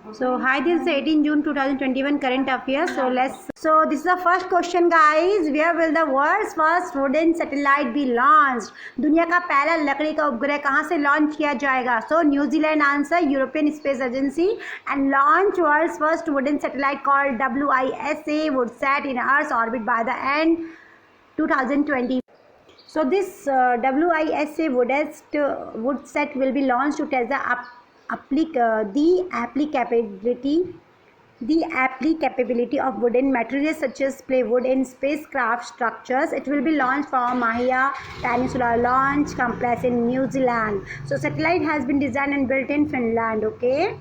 So hi, this is 18 June 2021 current affairs. So this is the first question, guys. Where will the world's first wooden satellite be launched? दुनिया का पहला लकड़ी का उपग्रह कहाँ से लॉन्च किया जाएगा? So New Zealand answer, European space agency, and launch world's first wooden satellite called WISA would set in Earth's orbit by the end 2020. So this WISA woodset will be launched to test the applicability of wooden materials such as plywood in spacecraft structures. It will be launched from Mahia Peninsula Launch Complex in New Zealand. So satellite has been designed and built in Finland. Okay.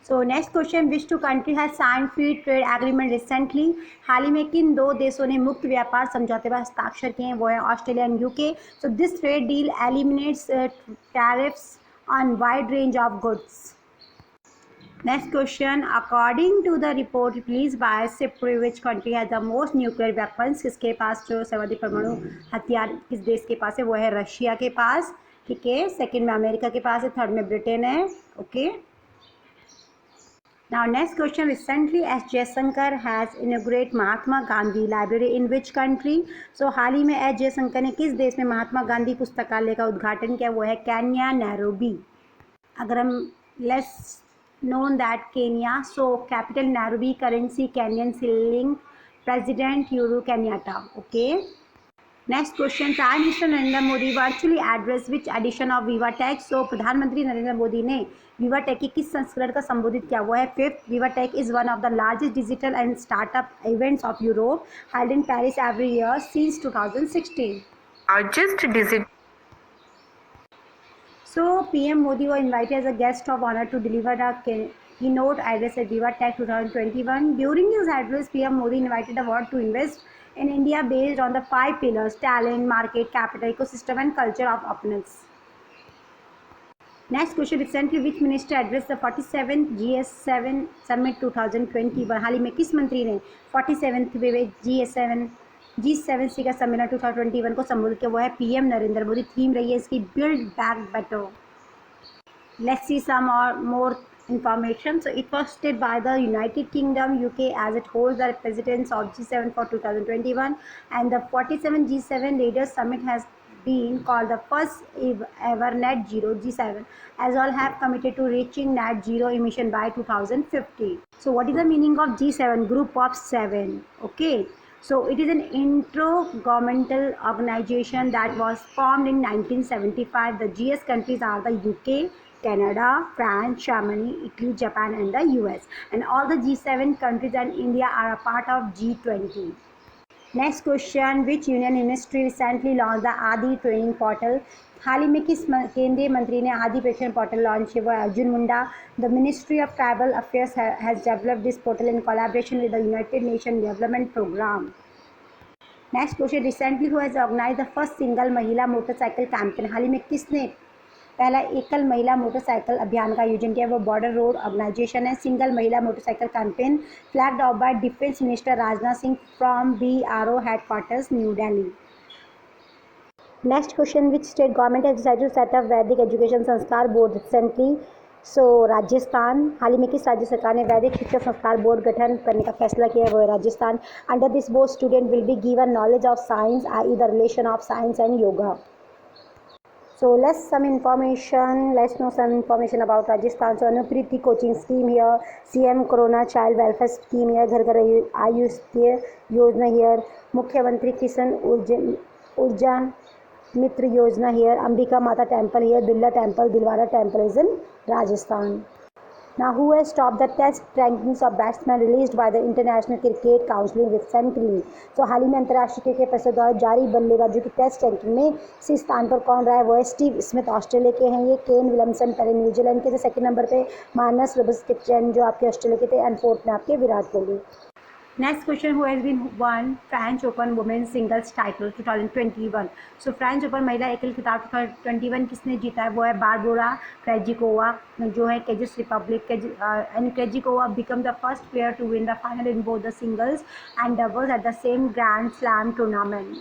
So next question, which two country has sign free trade agreement recently? हाल ही में किन दो देशों ने मुक्त व्यापार समझौते पर हस्ताक्षर किए हैं? वो है Australia and UK. So this trade deal eliminates tariffs on wide range of goods. Next question, according to the report release by SIPRI, which country has the most nuclear weapons? किसके पास जो सर्वाधिक परमाणु हथियार किस देश के पास है? वो है रशिया के पास. ठीक है. सेकेंड में अमेरिका के पास है, थर्ड में ब्रिटेन है. Okay. Now next question, recently S Jaishankar has inaugurated Mahatma Gandhi Library in which country? So हाल ही में एस जयशंकर ने किस देश में महात्मा गांधी पुस्तकालय का उद्घाटन किया? वो है केन्या, नैरोबी. अगर हम let's known that Kenya, so capital Nairobi, currency Kenyan shilling, president Uhuru Kenyatta. Okay. Next question, prime minister Narendra Modi virtually address which edition of Viva Tech? So प्रधानमंत्री नरेंद्र मोदी ने विवा टेक की किस संस्करण का संबोधित किया? वो है fifth. VivaTech is one of the largest digital and startup events of Europe, held in Paris every year since 2016. Largest digital. So PM Modi was invited as a guest of honor to deliver a keynote address at Viva Tech 2021. During his address, PM Modi invited the world to invest in India based on the 5 pillars: talent, market, capital, ecosystem, and culture of openness. Next question, recently which minister addressed the 47th GS7 Summit 2021? हाल ही में किस मंत्री ने 47th G7 शिखर सम्मेलन 2021 को संबोधित किया? वो है PM नरेंद्र मोदी. थीम रही है इसकी build back better. Let's see some more information. So it was stated by the United Kingdom, UK, as it holds the presidents of G7 for 2021, and the 47 G7 Leaders Summit has been called the first ever net zero G7, as all have committed to reaching net zero emission by 2050. So what is the meaning of G7? Group of 7. Okay. So it is an intergovernmental organization that was formed in 1975. The GS countries are the UK, Canada, France, Germany, Italy, Japan, and the US. And all the G7 countries and India are a part of G20. Next question, which union ministry recently launched the आदि training portal? हाल ही में किस केंद्रीय मंत्री ने आदि प्रशिक्षण portal launch किया? वो Arjun Munda. The ministry of tribal affairs has developed this portal in collaboration with the United Nation development programme. Next question, recently who has organise the first single महिला मोटरसाइकिल कैंपेन? हाल ही में किसने पहला एकल महिला मोटरसाइकिल अभियान का आयोजन किया? वो बॉर्डर रोड ऑर्गेनाइजेशन है. सिंगल महिला motorcycle campaign flagged off by defence minister Rajnath Singh from BRO headquarters New Delhi. Next question, which state government has decided to set up Vedic education Sanskar board recently? So Rajasthan. हाल ही में किस राज्य सरकार ने वैदिक शिक्षा संस्कार बोर्ड गठन करने का फैसला किया है? वो है Rajasthan. Under this board student will be given knowledge of science, i.e. The relation of science and yoga. So let's know some information about Rajasthan. So Anupriti coaching scheme here, CM Corona child welfare scheme here, घर घर आयुष योजना here, मुख्यमंत्री किसान ऊर्जा मित्र योजना here, Ambika माता temple here, Birla temple, Dilwara temple is in Rajasthan. Now who has topped the test rankings of batsmen released by the International Cricket Council recently? So हाल ही में अंतर्राष्ट्रीय क्रिकेट परिषद द्वारा जारी बल्लेबाजों की टेस्ट रैंकिंग में इसी स्थान पर कौन रहा है? वो है स्टीव स्मिथ, ऑस्ट्रेलिया के हैं. ये केन विलियमसन पहले न्यूजीलैंड के थे. सेकंड नंबर पे मार्नस रुबिस्किचन जो आपके ऑस्ट्रेलिया के थे, एंड फोर्थ में आपके Virat Kohli. Next question, who has been won French Open women's singles title 2021? So French Open महिला एकल खिताब 2021 किसने जीता है? वो है बारबोरा क्रेजिकोवा जो है Czech Republic. And Krejcikova become the first player to win the final in both the singles and doubles at the same grand slam tournament.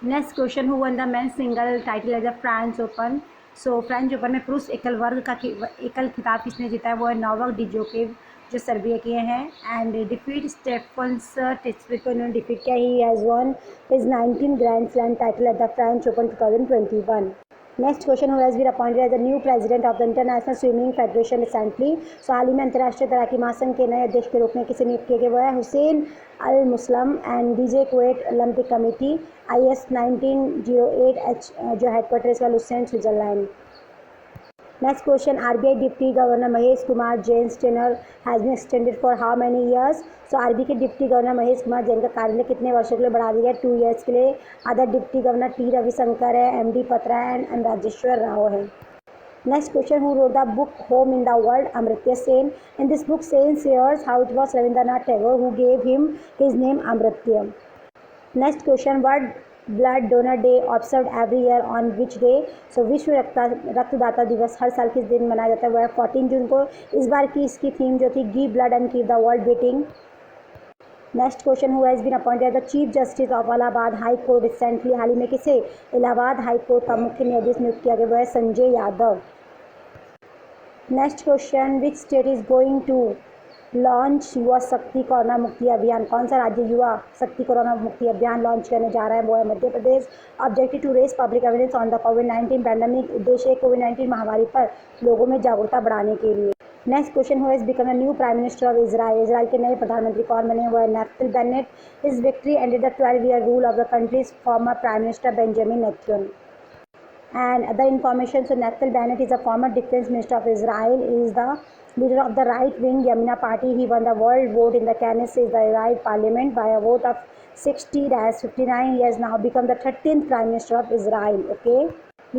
Next question, who won the men's single title at the French Open? So French Open में पुरुष एकल वर्ग का एकल खिताब किसने जीता है, वो है नोवाक डिजोकोविच जो सर्बिया के हैं। एंड डिफीट स्टेफन्स टिट्सविक को इन्होंने डिफीट किया। He has won his 19 grand slam title at the French Open 2021। Next question, who has been appointed as the new president of the international swimming federation recently. So हाल ही में अंतर्राष्ट्रीय तैराकी महासंघ के नए अध्यक्ष के रूप में किसे नियुक्त किया गया, वो है Husain Al Musallam. And DG Kuwait Olympic committee IS 1908H जो हेडक्वार्टर इसका Lausanne Switzerland. Next question, RBI Deputy Governor Mahesh Kumar Jain's tenure has been extended for how many years? So RBI के deputy governor Mahesh Kumar Jain का कार्यकाल कितने वर्षों के लिए बढ़ा दिया है, 2 years के लिए। Other deputy governor T Ravishankar है, MD पत्रा एंड राजेश्वर राव है। Next question, who wrote the book Home in the World? Amartya Sen. In this book, Sen shares how it was Rabindranath Tagore who gave him his name Amartya. Next question, what blood donor day observe every year on which day? So विश्व रक्तदाता दिवस हर साल किस दिन मनाया जाता है, वो है 14 जून को। इस बार की इसकी थीम जो थी give blood and keep the world beating. Next question, who has been appointed the chief justice of Allahabad high court recently. हाल ही में किसे इलाहाबाद हाई कोर्ट का मुख्य न्यायाधीश नियुक्त किया गया, वो है Sanjay Yadav. Next question, which state is going to launch Yuva Shakti corona मुक्ति अभियान? कौन सा राज्य युवा शक्ति कोरोना मुक्ति अभियान लॉन्च करने जा रहा है, वो है Madhya Pradesh. Objective to raise public awareness on the कोविड-19 पैंडेमिक। उद्देश्य कोविड-19 महामारी पर लोगों में जागरूकता बढ़ाने के लिए। Next question, who has become the new prime minister of Israel? Israel के नए प्रधानमंत्री कौन बने, वो है Naftali Bennett. His victory ended the 12-year rule of the country's former prime minister Benjamin Netanyahu. And other information, so Naftali Bennett is a former defense minister of Israel. He is the leader of the right-wing Yamina party. He won the world vote in the Knesset, the Israel parliament, by a vote of 60-59. He has now become the 13th prime minister of Israel. Okay,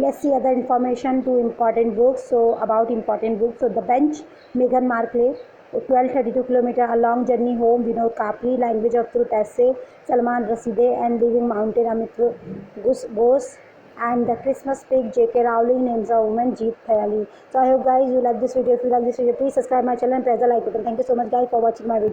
let's see other information to important books. So about important books, so The Bench, Meghan Markle. 1232 kilometer A Long Journey Home, Vinod Kapri. Language of Truth essay, Salman Rushdie. And Living Mountain, Amit Ghosh. And The Christmas Pig, J.K. Rowling names a woman, Jeet Thayali. So I hope guys you like this video. If you like this video, please subscribe my channel and press the like button. Thank you so much guys for watching my video.